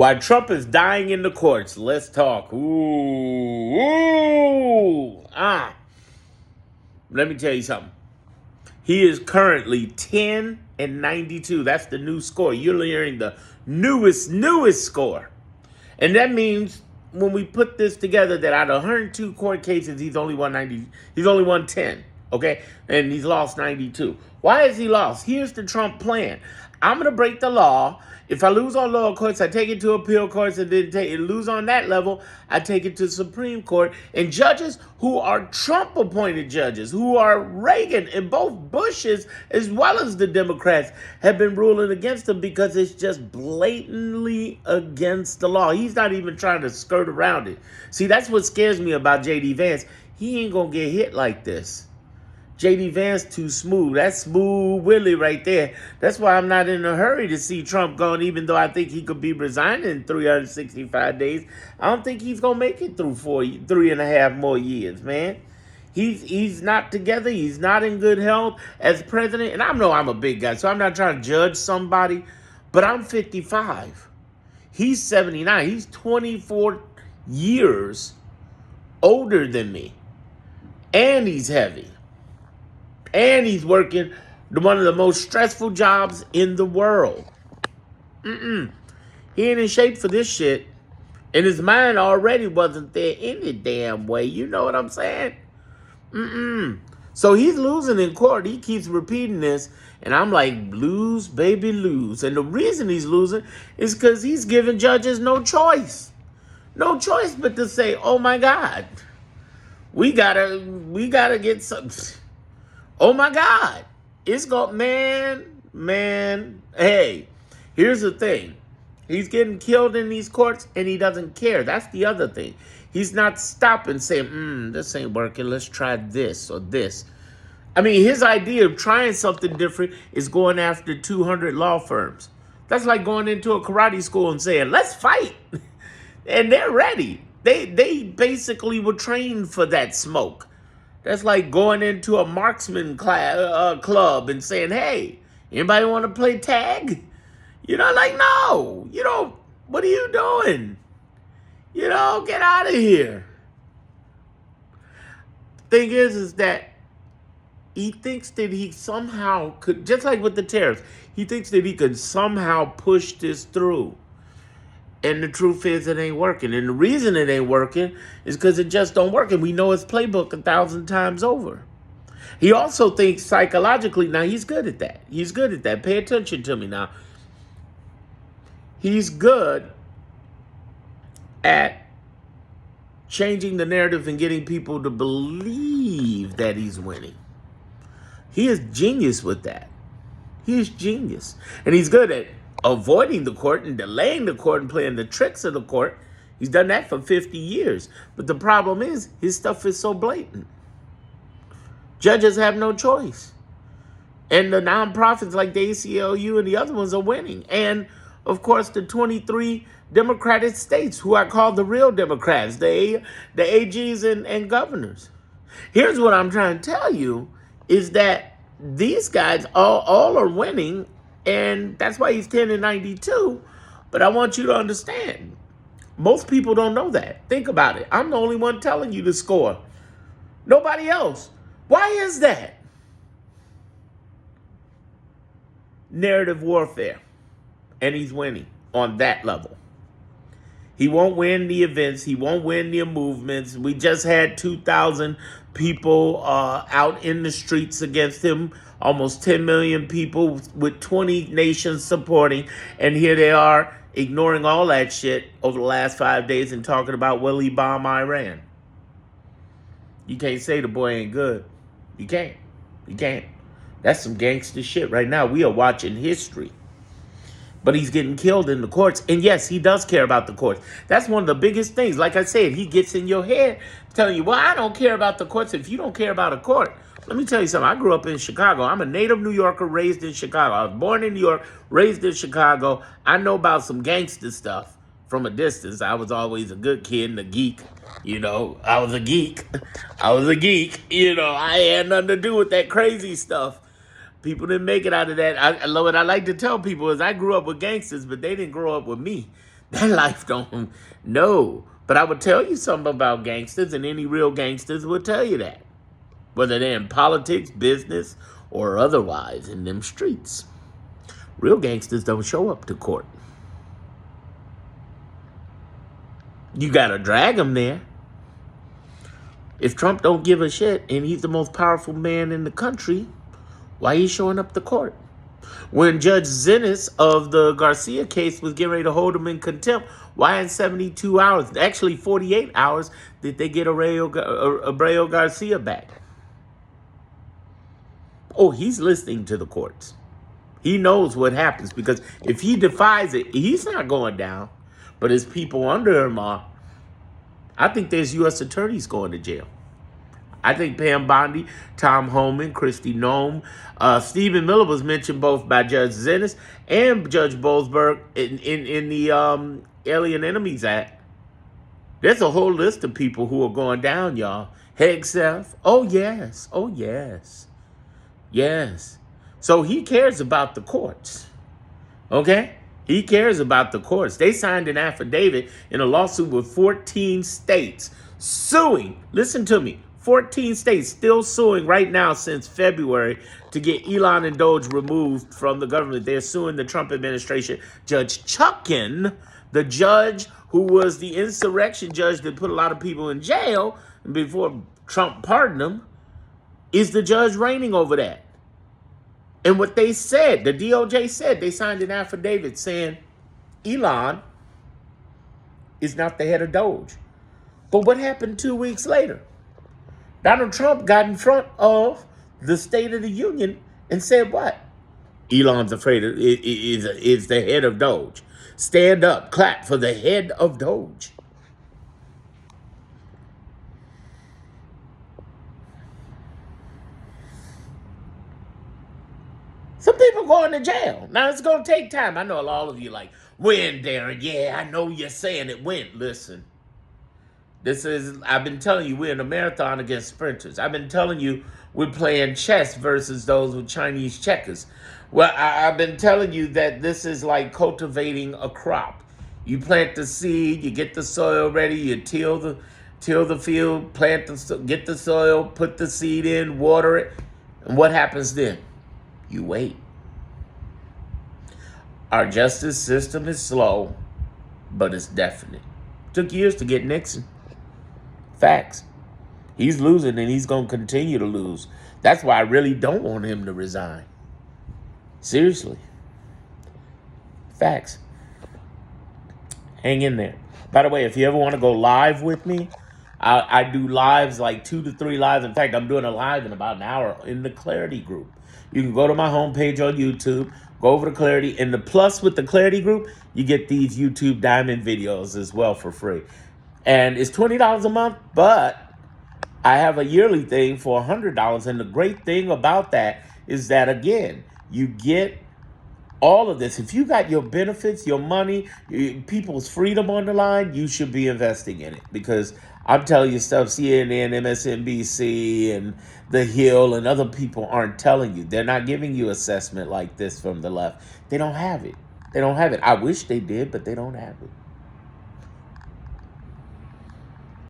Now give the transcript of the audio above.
While Trump is dying in the courts, let's talk. Let me tell you something. He is currently 10-92. That's the new score. You're hearing the newest score. And that means when we put this together that out of 102 court cases, he's only won 90, he's only won 10. Okay? And he's lost 92. Why has he lost? Here's the Trump plan. I'm going to break the law. If I lose on lower courts, I take it to appeal courts, and then lose on that level, I take it to Supreme Court. And judges who are Trump-appointed judges, who are Reagan and both Bushes, as well as the Democrats, have been ruling against him because it's just blatantly against the law. He's not even trying to skirt around it. See, that's what scares me about J.D. Vance. He ain't going to get hit like this. J.D. Vance too smooth. That's smooth Willie right there. That's why I'm not in a hurry to see Trump gone, even though I think he could be resigning in 365 days. I don't think he's going to make it through 3.5 more years, man. He's not together. He's not in good health as president. And I know I'm a big guy, so I'm not trying to judge somebody, but I'm 55. He's 79. He's 24 years older than me. And he's heavy. And he's working one of the most stressful jobs in the world. He ain't in shape for this shit. And his mind already wasn't there any damn way. You know what I'm saying? So he's losing in court. He keeps repeating this. And I'm like, lose, baby, lose. And the reason he's losing is because he's giving judges no choice. No choice but to say, oh my God, we gotta get some. Oh my God, it's going, man, hey, here's the thing. He's getting killed in these courts and he doesn't care. That's the other thing. He's not stopping saying, this ain't working. Let's try this or this. I mean, his idea of trying something different is going after 200 law firms. That's like going into a karate school and saying, let's fight. And they're ready. They basically were trained for that smoke. That's like going into a marksman club and saying, hey, anybody want to play tag? You know, like, no. You know, what are you doing? You know, get out of here. Thing is that he thinks that he somehow could, just like with the tariffs, he thinks that he could somehow push this through. And the truth is it ain't working. And the reason it ain't working is because it just don't work. And we know his playbook 1,000 times over. He also thinks psychologically, now he's good at that. He's good at that. Pay attention to me now. He's good at changing the narrative and getting people to believe that he's winning. He is genius with that. He is genius. And he's good at avoiding the court and delaying the court and playing the tricks of the court. He's done that for 50 years. But the problem is, his stuff is so blatant. Judges have no choice. And the nonprofits like the ACLU and the other ones are winning. And, of course, the 23 Democratic states, who I call the real Democrats, the AGs and governors. Here's what I'm trying to tell you, is that these guys all are winning. And that's why he's 10-92. But I want you to understand, most people don't know that. Think about it. I'm the only one telling you the score. Nobody else. Why is that? Narrative warfare. And he's winning on that level. He won't win the events. He won't win the movements. We just had 2,000 people out in the streets against him. Almost 10 million people with 20 nations supporting. And here they are ignoring all that shit over the last 5 days and talking about, will he bomb Iran? You can't say the boy ain't good. You can't. You can't. That's some gangster shit right now. We are watching history. But he's getting killed in the courts. And yes, he does care about the courts. That's one of the biggest things. Like I said, he gets in your head telling you, well, I don't care about the courts. If you don't care about a court, let me tell you something. I grew up in Chicago. I'm a native New Yorker raised in Chicago. I was born in New York, raised in Chicago. I know about some gangster stuff from a distance. I was always a good kid and a geek. You know, I was a geek. You know, I had nothing to do with that crazy stuff. People didn't make it out of that. I love what I like to tell people is I grew up with gangsters, but they didn't grow up with me. That life don't know. But I would tell you something about gangsters, and any real gangsters will tell you that. Whether they're in politics, business, or otherwise in them streets. Real gangsters don't show up to court. You gotta drag them there. If Trump don't give a shit and he's the most powerful man in the country, why he showing up to court? When Judge Zinnes of the Garcia case was getting ready to hold him in contempt, why in 72 hours, actually 48 hours, did they get Abreu Garcia back? Oh, he's listening to the courts. He knows what happens, because if he defies it, he's not going down. But his people under him are. I think there's U.S. attorneys going to jail. I think Pam Bondi, Tom Homan, Christy Nome, Stephen Miller was mentioned both by Judge Zinnes and Judge Boasberg in the Alien Enemies Act. There's a whole list of people who are going down, y'all. Hegseth. Oh, yes. Oh, yes. Yes. So he cares about the courts. Okay? He cares about the courts. They signed an affidavit in a lawsuit with 14 states suing. Listen to me. 14 states still suing right now since February to get Elon and Doge removed from the government. They're suing the Trump administration. Judge Chutkan, the judge who was the insurrection judge that put a lot of people in jail before Trump pardoned them, is the judge reigning over that. And what they said, the DOJ said, they signed an affidavit saying Elon is not the head of Doge. But what happened 2 weeks later? Donald Trump got in front of the State of the Union and said what? Elon's afraid of, is the head of Doge. Stand up, clap for the head of Doge. Some people going to jail. Now, it's going to take time. I know all of you like, when, Darren? Yeah, I know you're saying it went. Listen, I've been telling you, we're in a marathon against sprinters. I've been telling you, we're playing chess versus those with Chinese checkers. Well, I've been telling you that this is like cultivating a crop. You plant the seed, you get the soil ready, you till the field, get the soil, put the seed in, water it, and what happens then? You wait. Our justice system is slow, but it's definite. Took years to get Nixon. Facts. He's losing, and he's going to continue to lose. That's why I really don't want him to resign. Seriously. Facts. Hang in there. By the way, if you ever want to go live with me, I do lives, like 2 to 3 lives. In fact, I'm doing a live in about an hour in the Clarity group. You can go to my homepage on YouTube, go over to Clarity, and the plus with the Clarity group, you get these YouTube Diamond videos as well for free. And it's $20 a month, but I have a yearly thing for $100. And the great thing about that is that, again, you get all of this. If you got your benefits, your money, people's freedom on the line, you should be investing in it. Because I'm telling you stuff CNN, MSNBC, and The Hill and other people aren't telling you. They're not giving you assessment like this from the left. They don't have it. They don't have it. I wish they did, but they don't have it.